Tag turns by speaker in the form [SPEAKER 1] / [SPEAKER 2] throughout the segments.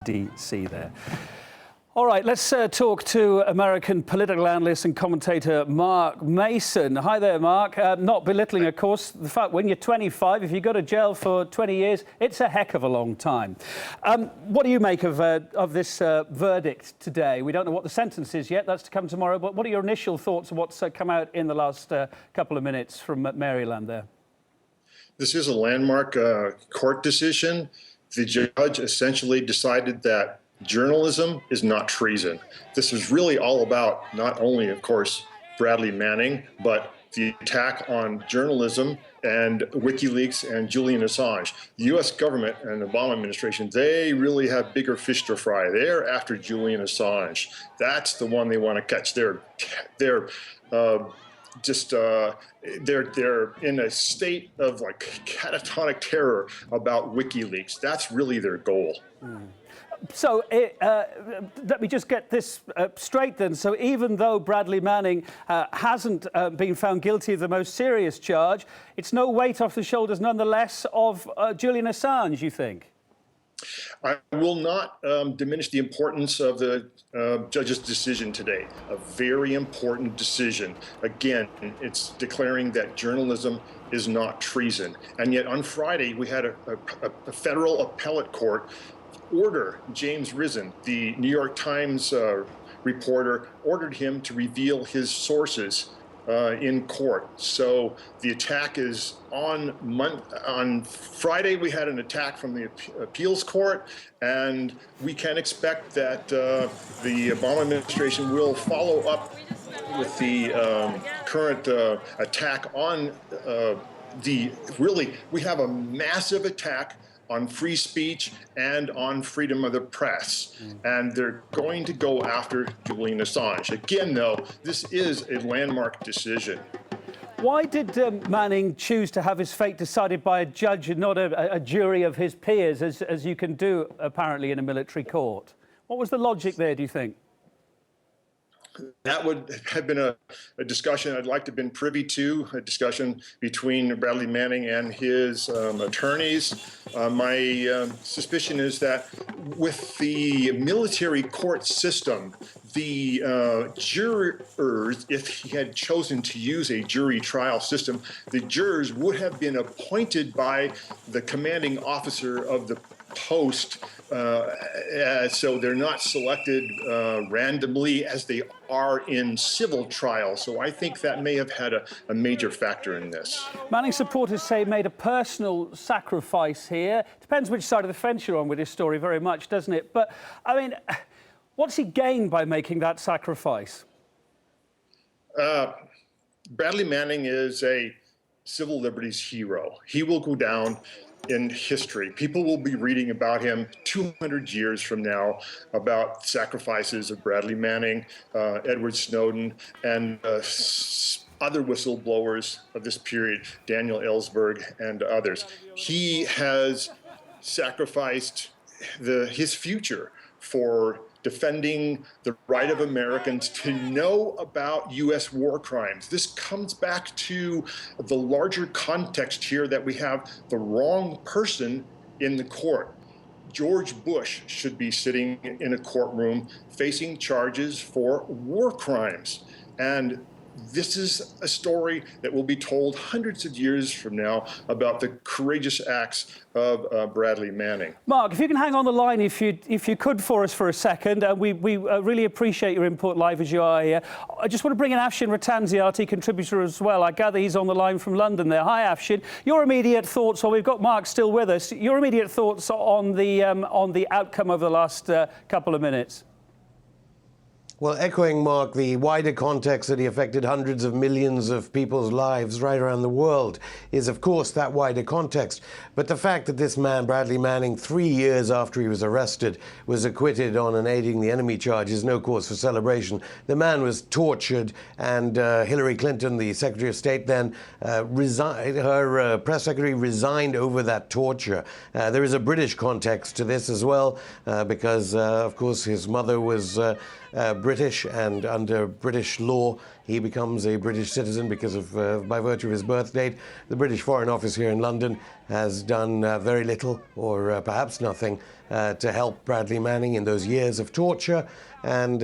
[SPEAKER 1] D.C. there. All right, let's talk to American political analyst and commentator Mark Mason. Hi there, Mark. Not belittling, of course, the fact when you're 25, if you go to jail for 20 years, it's a heck of a long time. What do you make of this verdict today? We don't know what the sentence is yet. That's to come tomorrow. But what are your initial thoughts on what's come out in the last couple of minutes from Maryland there?
[SPEAKER 2] This is a landmark court decision. The judge essentially decided that journalism is not treason. This is really all about not only, of course, Bradley Manning, but the attack on journalism and WikiLeaks and Julian Assange. The U.S. government and the Obama administration, they really have bigger fish to fry. They're after Julian Assange. That's the one they want to catch. They're in a state of like catatonic terror about WikiLeaks. That's really their goal.
[SPEAKER 1] So let me just get this straight then. So even though Bradley Manning hasn't been found guilty of the most serious charge, it's no weight off the shoulders nonetheless of Julian Assange, you think?
[SPEAKER 2] I will not diminish the importance of the judge's decision today. A very important decision. Again, it's declaring that journalism is not treason. And yet on Friday, we had a federal appellate court order James Risen, the New York Times reporter, ordered him to reveal his sources in court. So the attack is on Friday. We had an attack from the appeals court, and we can expect that the Obama administration will follow up with the current attack on we have a massive attack on free speech and on freedom of the press. And they're going to go after Julian Assange. Again, though, this is a landmark decision.
[SPEAKER 1] Why did Manning choose to have his fate decided by a judge and not a jury of his peers, as you can do, apparently, in a military court? What was the logic there, do you think?
[SPEAKER 2] That would have been a discussion I'd like to have been privy to, a discussion between Bradley Manning and his attorneys. My suspicion is that with the military court system, the jurors, if he had chosen to use a jury trial system, the jurors would have been appointed by the commanding officer of the post, so they're not selected randomly as they are in civil trials. So I think that may have had a major factor in this.
[SPEAKER 1] Manning supporters say he made a personal sacrifice here. Depends which side of the fence you're on with this story very much, doesn't it? But, I mean, what's he gained by making that sacrifice?
[SPEAKER 2] Bradley Manning is a civil liberties hero. He will go down in history. People will be reading about him 200 years from now, about sacrifices of Bradley Manning, Edward Snowden, and other whistleblowers of this period, Daniel Ellsberg and others. He has sacrificed his future for defending the right of Americans to know about U.S. war crimes. This comes back to the larger context here that we have the wrong person in the court. George Bush should be sitting in a courtroom facing charges for war crimes. And this is a story that will be told hundreds of years from now about the courageous acts of Bradley Manning.
[SPEAKER 1] Mark, if you can hang on the line, if you could, for us for a second, we really appreciate your input live as you are here. I just want to bring in Afshin Rattanzi, RT contributor as well. I gather he's on the line from London there. Hi, Afshin. Your immediate thoughts, or we've got Mark still with us. Your immediate thoughts on the outcome of the last couple of minutes.
[SPEAKER 3] Well, echoing Mark, the wider context that he affected hundreds of millions of people's lives right around the world is, of course, that wider context. But the fact that this man, Bradley Manning, 3 years after he was arrested, was acquitted on an aiding the enemy charge is no cause for celebration. The man was tortured, and Hillary Clinton, the Secretary of State then, resigned. Her press secretary resigned over that torture. There is a British context to this as well, because, of course, his mother was British, and under British law, he becomes a British citizen because of, by virtue of his birth date. The British Foreign Office here in London has done very little, or perhaps nothing, to help Bradley Manning in those years of torture. And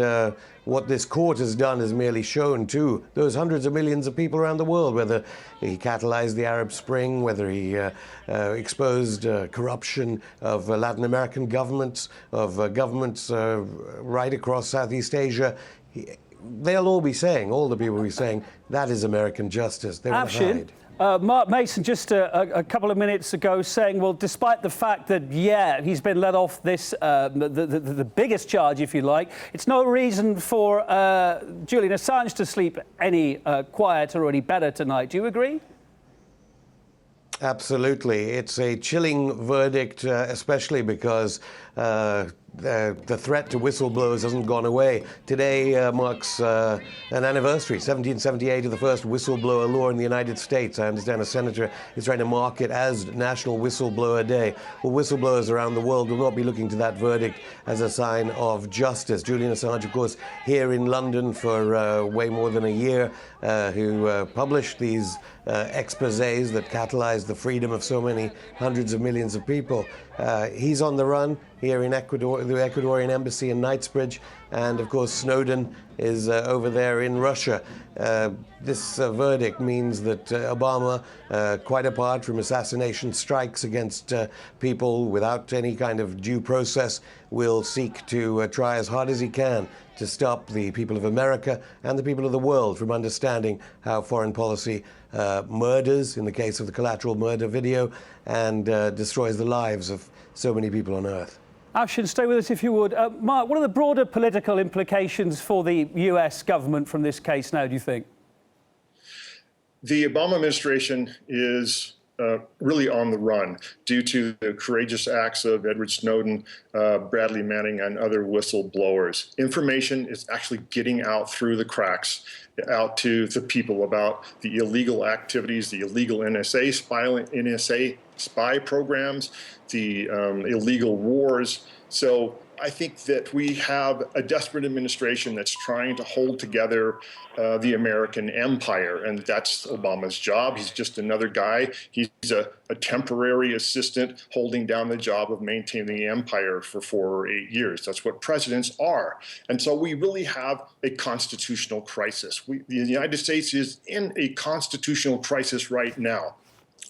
[SPEAKER 3] what this court has done is merely shown to those hundreds of millions of people around the world whether he catalyzed the Arab Spring, whether he exposed corruption of Latin American governments, of governments right across Southeast Asia. They'll all be saying, all the people will be saying, that is American justice. They won't hide.
[SPEAKER 1] Mark Mason just a couple of minutes ago saying, well, despite the fact that, yeah, he's been let off this, the biggest charge, if you like, it's no reason for Julian Assange to sleep any quieter or any better tonight. Do you agree?
[SPEAKER 3] Absolutely. It's a chilling verdict, especially because the threat to whistleblowers hasn't gone away. Today marks an anniversary, 1778, of the first whistleblower law in the United States. I understand a senator is trying to mark it as National Whistleblower Day. Well, whistleblowers around the world will not be looking to that verdict as a sign of justice. Julian Assange, of course, here in London for way more than a year, who published these exposés that catalyzed the freedom of so many hundreds of millions of people. He's on the run here in Ecuador, the Ecuadorian embassy in Knightsbridge, and of course Snowden is over there in Russia. This verdict means that Obama, quite apart from assassination strikes against people without any kind of due process, will seek to try as hard as he can to stop the people of America and the people of the world from understanding how foreign policy murders, in the case of the collateral murder video, and destroys the lives of so many people on Earth.
[SPEAKER 1] Afshin, stay with us if you would. Mark, what are the broader political implications for the US government from this case now, do you think?
[SPEAKER 2] The Obama administration is really on the run due to the courageous acts of Edward Snowden, Bradley Manning, and other whistleblowers. Information is actually getting out through the cracks, out to the people about the illegal activities, the illegal NSA spy programs, the illegal wars. So I think that we have a desperate administration that's trying to hold together the American empire, and that's Obama's job. He's just another guy. He's a temporary assistant holding down the job of maintaining the empire for 4 or 8 years. That's what presidents are. And so we really have a constitutional crisis. The United States is in a constitutional crisis right now.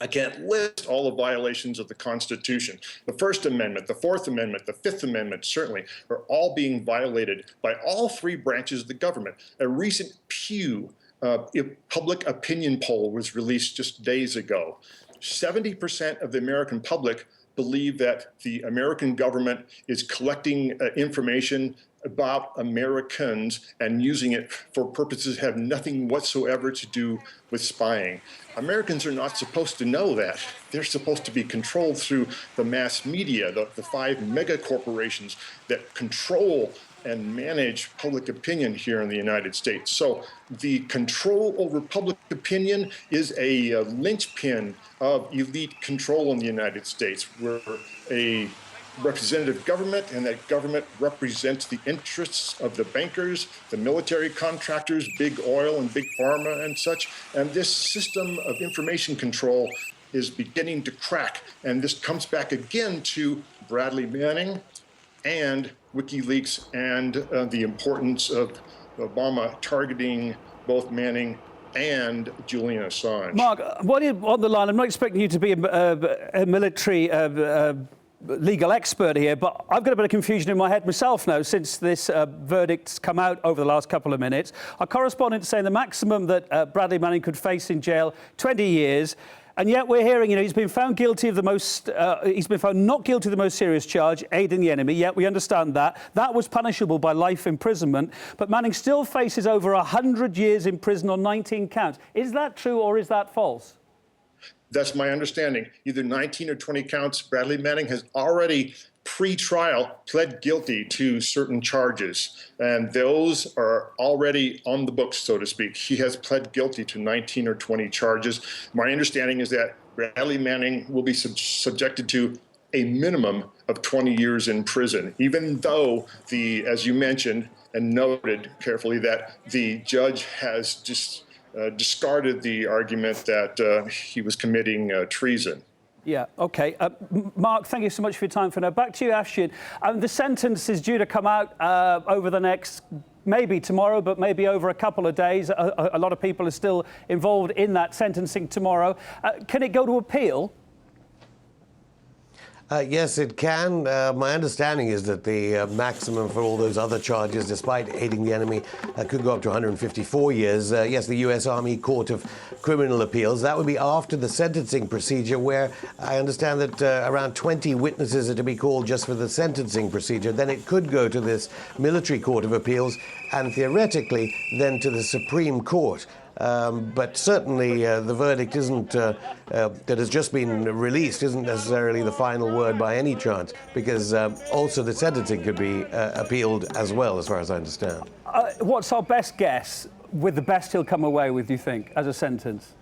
[SPEAKER 2] I can't list all the violations of the Constitution. The First Amendment, the Fourth Amendment, the Fifth Amendment, certainly, are all being violated by all three branches of the government. A recent Pew public opinion poll was released just days ago. 70% of the American public believe that the American government is collecting information about Americans and using it for purposes that have nothing whatsoever to do with spying. Americans are not supposed to know that. They're supposed to be controlled through the mass media, the 5 mega corporations that control and manage public opinion here in the United States. So the control over public opinion is a linchpin of elite control in the United States. We're a representative government, and that government represents the interests of the bankers, the military contractors, big oil and big pharma and such. And this system of information control is beginning to crack. And this comes back again to Bradley Manning and WikiLeaks and the importance of Obama targeting both Manning and Julian Assange.
[SPEAKER 1] Mark, while you're on the line, I'm not expecting you to be a military legal expert here, but I've got a bit of confusion in my head myself now since this verdict's come out over the last couple of minutes. Our correspondent is saying the maximum that Bradley Manning could face in jail, 20 years. And yet we're hearing, he's been found guilty of he's been found not guilty of the most serious charge, aiding the enemy. Yet we understand that. That was punishable by life imprisonment. But Manning still faces over 100 years in prison on 19 counts. Is that true or is that false?
[SPEAKER 2] That's my understanding. Either 19 or 20 counts. Bradley Manning has already pre-trial pled guilty to certain charges, and those are already on the books, so to speak. He has pled guilty to 19 or 20 charges. My understanding is that Bradley Manning will be subjected to a minimum of 20 years in prison, even though as you mentioned and noted carefully, that the judge has just discarded the argument that he was committing treason.
[SPEAKER 1] Yeah, OK. Mark, thank you so much for your time for now. Back to you, Ashton. The sentence is due to come out over the next, maybe tomorrow, but maybe over a couple of days. A lot of people are still involved in that sentencing tomorrow. Can it go to appeal?
[SPEAKER 3] Yes, it can. My understanding is that the maximum for all those other charges, despite aiding the enemy, could go up to 154 years. Yes, the U.S. Army Court of Criminal Appeals. That would be after the sentencing procedure, where I understand that around 20 witnesses are to be called just for the sentencing procedure. Then it could go to this military court of appeals and theoretically then to the Supreme Court. But certainly the verdict isn't that has just been released isn't necessarily the final word by any chance, because also the sentencing could be appealed as well, as far as I understand.
[SPEAKER 1] What's our best guess with the best he'll come away with, do you think, as a sentence?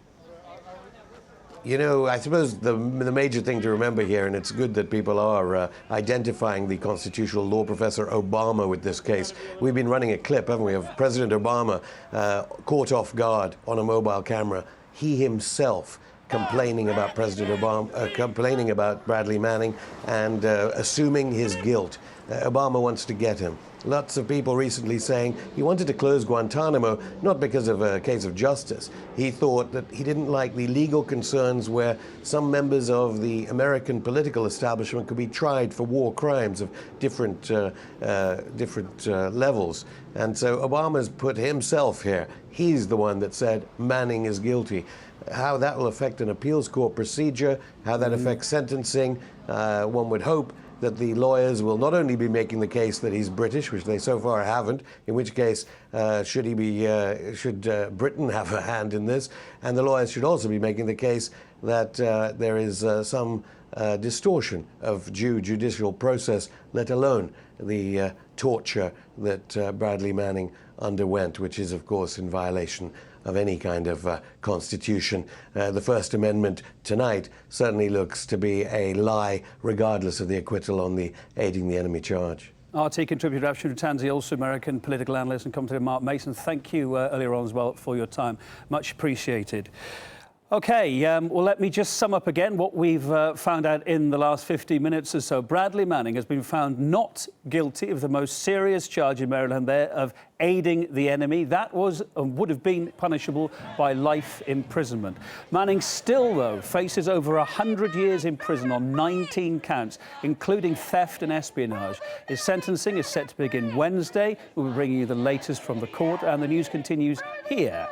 [SPEAKER 3] You know, I suppose the major thing to remember here, and it's good that people are identifying the constitutional law professor Obama with this case. We've been running a clip, haven't we, of President Obama caught off guard on a mobile camera. He himself complaining about President Obama, complaining about Bradley Manning and assuming his guilt. Obama wants to get him. Lots of people recently saying he wanted to close Guantanamo, not because of a case of justice. He thought that he didn't like the legal concerns where some members of the American political establishment could be tried for war crimes of different levels. And so Obama's put himself here. He's the one that said Manning is guilty. How that will affect an appeals court procedure, how that affects sentencing, one would hope that the lawyers will not only be making the case that he's British, which they so far haven't, in which case should Britain have a hand in this, and the lawyers should also be making the case that there is some distortion of judicial process, let alone the torture that Bradley Manning underwent, which is, of course, in violation of any kind of constitution. The First Amendment tonight certainly looks to be a lie, regardless of the acquittal on the aiding the enemy charge.
[SPEAKER 1] RT contributor Afshin Tanzi, also American political analyst and commentator Mark Mason. Thank you earlier on as well for your time. Much appreciated. OK, well, let me just sum up again what we've found out in the last 50 minutes or so. Bradley Manning has been found not guilty of the most serious charge in Maryland there of aiding the enemy. That was and would have been punishable by life imprisonment. Manning still, though, faces over 100 years in prison on 19 counts, including theft and espionage. His sentencing is set to begin Wednesday. We'll be bringing you the latest from the court, and the news continues here